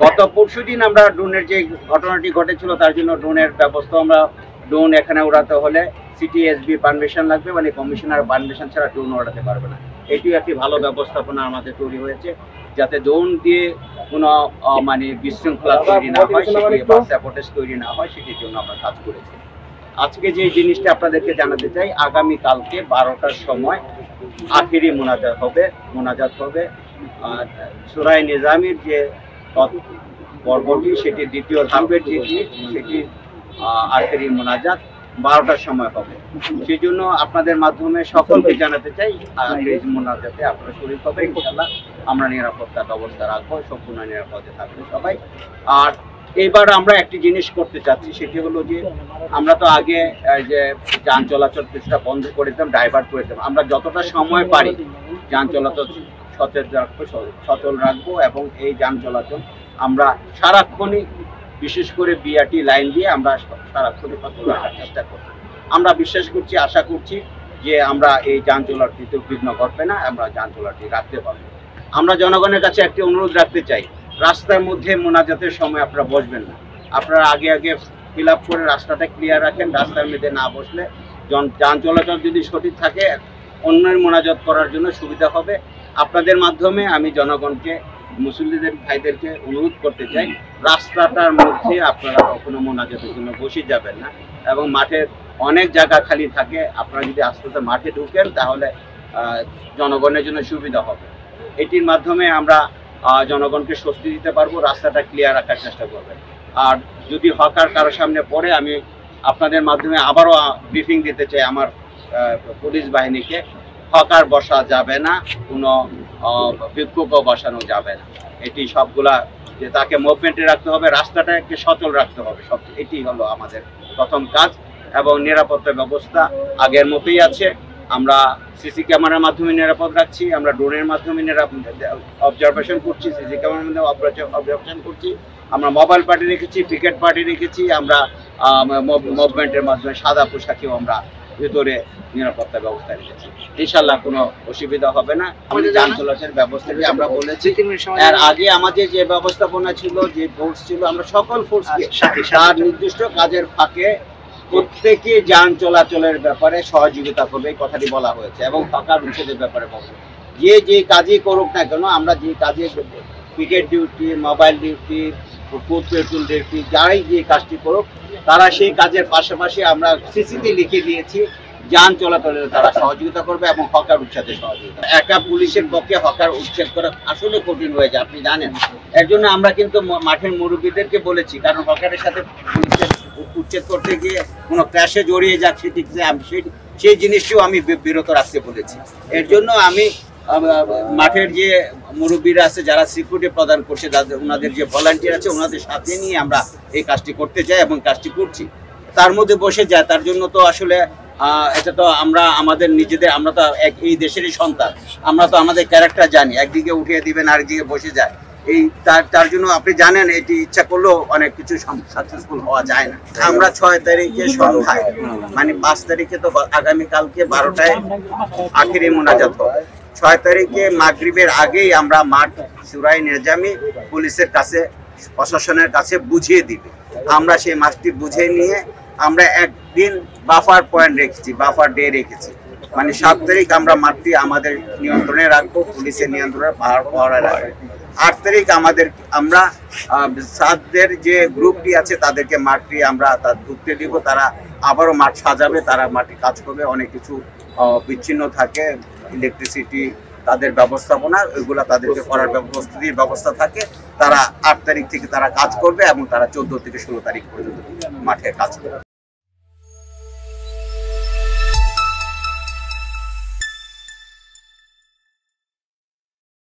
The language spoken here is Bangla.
গত পরশুদিন আমরা ড্রোনের যে ঘটনাটি ঘটেছিল তার জন্য ড্রোনের ব্যবস্থা আমরা ড্রোন এখানে উড়াতে হলে সিটিএসবি পারমিশন লাগবে, মানে কমিশনার পারমিশন ছাড়া ড্রোন উড়াতে পারবে না। এটি একটি ভালো ব্যবস্থাপনা আমাদের তৈরি হয়েছে, যাতে ড্রোন দিয়ে কোনো মানে বিশৃঙ্খলা তৈরি না হয়, সেটি বা স্যাবোটেজ তৈরি না হয়, সেটির জন্য আমরা কাজ করেছি। আজকে যে জিনিসটা আপনাদেরকে জানাতে চাই, আগামী কালকে 12টার সময় আখেরি মোনাজাত হবে সূরা নিজামের যে পর্বটি, সেটি দ্বিতীয় ধাপের যেটি, সেটি আখেরি মোনাজাত 12টার সময় হবে। সেই জন্য আপনাদের মাধ্যমে সকলকে জানাতে চাই এই মোনাজাতে আপনারা শরীক হবে। ইনশাআল্লাহ আমরা নিরাপত্তা ব্যবস্থা রাখবো, সম্পূর্ণ নিরাপদে থাকবে সবাই। আর এইবার আমরা একটি জিনিস করতে চাচ্ছি, সেটি হলো যে আমরা তো আগে যে যান চলাচল কিছুটা বন্ধ করে দিতাম, ডাইভার্ট করে দিতাম। আমরা যতটা সময় পারি যান চলাচল সচল রাখবো এবং এই যান চলাচল আমরা সারাক্ষণই, বিশেষ করে বিআরটি লাইন দিয়ে আমরা সারাক্ষণই সচল রাখার চেষ্টা করব। আমরা বিশ্বাস করছি, আশা করছি যে আমরা এই যান চলাচলটিতে বিঘ্ন ঘটবে না, আমরা যান চলাচলটি রাখতে পারবো। আমরা জনগণের কাছে একটি অনুরোধ রাখতে চাই, রাস্তার মধ্যে মোনাজাতের সময় আপনারা বসবেন না। আপনারা আগে ফিল আপ করে রাস্তাটা ক্লিয়ার রাখেন। রাস্তার মধ্যে না বসলে যান চলাচল যদি সঠিক থাকে, অন্যের মোনাজাত করার জন্য সুবিধা হবে। আপনাদের মাধ্যমে আমি জনগণকে, মুসল্লিদের ভাইদেরকে অনুরোধ করতে চাই, রাস্তাটার মধ্যে আপনারা কখনো মোনাজাতের জন্য বসে যাবেন না। এবং মাঠের অনেক জায়গা খালি থাকে, আপনারা যদি আস্তে আস্তে মাঠে ঢুকেন তাহলে জনগণের জন্য সুবিধা হবে। এটির মাধ্যমে আমরা জনগণকে স্বস্তি দিতে পারবো, রাস্তাটা ক্লিয়ার রাখার চেষ্টা করবেন। আর যদি হকার কারোর সামনে পড়ে, আমি আপনাদের মাধ্যমে আবারও ব্রিফিং দিতে চাই আমার পুলিশ বাহিনীকে, হকার বসা যাবে না, কোনো বিক্ষোভও বসানো যাবে না। এটি সবগুলা যে তাকে মুভমেন্টে রাখতে হবে, রাস্তাটাকে সচল রাখতে হবে, সব এটি হলো আমাদের প্রথম কাজ। এবং নিরাপত্তা ব্যবস্থা আগের মতোই আছে। আমরা সিসি ক্যামেরার মাধ্যমে নিরাপদ রাখছি, আমরা ড্রোনের মাধ্যমে অবজারভেশন করছি, সিসি ক্যামেরার মাধ্যমে অবজারভেশন করছি, আমরা মোবাইল পার্টি রেখেছি, পিকেট পার্টি রেখেছি, আমরা মুভমেন্টের মাধ্যমে সাদা পোশাকেও আমরা ভেতরে নিরাপত্তা ব্যবস্থা রেখেছি। ইনশাল্লাহ কোনো অসুবিধা হবে না। আমাদের যান চলাচলের ব্যবস্থাটি আমরা বলেছি, এর আগে আমাদের যে ব্যবস্থাপনা ছিল, যে ফোর্স ছিল, আমরা সকল ফোর্সকে তার নির্দিষ্ট কাজের ফাঁকে প্রত্যেকে যান চলাচলের ব্যাপারে সহযোগিতা করবে, এই কথাটি বলা হয়েছে। এবং হকার উচ্ছেদের ব্যাপারে বলবে, যে কাজই করুক না কেন, আমরা যে কাজে picket duty, mobile duty, food petrol duty, যারাই যে কাজটি করুক, তারা সেই কাজের পাশাপাশি আমরা সিসিতে লিখে দিয়েছি যান চলাচলে তারা সহযোগিতা করবে এবং হকার উচ্ছেদে সহযোগিতা। একা পুলিশের পক্ষে হকার উচ্ছেদ করা আসলে কঠিন হয়ে যায়, আপনি জানেন। এর জন্য আমরা কিন্তু মাঠের মুরব্বীদেরকে বলেছি, কারণ হকারের সাথে পুলিশের উচ্ছেদ করতে গিয়ে কোনো ক্র্যাশে জড়িয়ে যাচ্ছে, সেই জিনিসটিও আমি বিরত রাখতে বলেছি। এর জন্য আমি মাঠের যে মুরব্বীরা আছে, যারা সিকিউরিটি প্রদান করছে, ওনাদের যে ভলান্টিয়ার আছে, ওনাদের সাথে নিয়ে আমরা এই কাজটি করতে চাই এবং কাজটি করছি। তার মধ্যে বসে যায়, তার জন্য তো আসলে এটা তো আমরা আমাদের নিজেদের, আমরা তো এই দেশেরই সন্তান, আমরা তো আমাদের ক্যারেক্টার জানি। একদিকে উঠিয়ে দিবেন, আরেকদিকে বসে যায়, এই তার জন্য আপনি জানেন এটি ইচ্ছা করলেও অনেক কিছু সাকসেসফুল হওয়া যায় না। আমরা 6 তারিখে সন্ধ্যায়, মানে 5 তারিখে তো আগামীকালকে 12টায় আখেরি মোনাজাত হবে। 6 তারিখে মাগরিবের আগেই আমরা মাঠ সূরা নিজামে পুলিশের কাছে, প্রশাসনের কাছে বুঝিয়ে দিবে। আমরা সেই মাঠটি বুঝে নিয়ে আমরা একদিন বাফার পয়েন্ট রেখেছি, বাফার ডে রেখেছি। মানে 7 তারিখ আমরা মাঠটি আমাদের নিয়ন্ত্রণে রাখবো, পুলিশের নিয়ন্ত্রণে পাহাড়ে রাখবো। 8 তারিখ আমরা সাদদের যে গ্রুপটি আছে তাদেরকে মাঠটি আমরা ঢুকতে দিব, তারা আবারও মাঠ সাজাবে, তারা মাঠে কাজ করবে। অনেক কিছু বিচ্ছিন্ন থাকে, ইলেকট্রিসিটি, তাদের ব্যবস্থাপনা, ওইগুলা তাদেরকে করার প্রস্তুতির ব্যবস্থা থাকে। তারা 8 তারিখ থেকে তারা কাজ করবে এবং তারা 14 থেকে 16 তারিখ পর্যন্ত মাঠে কাজ করবে।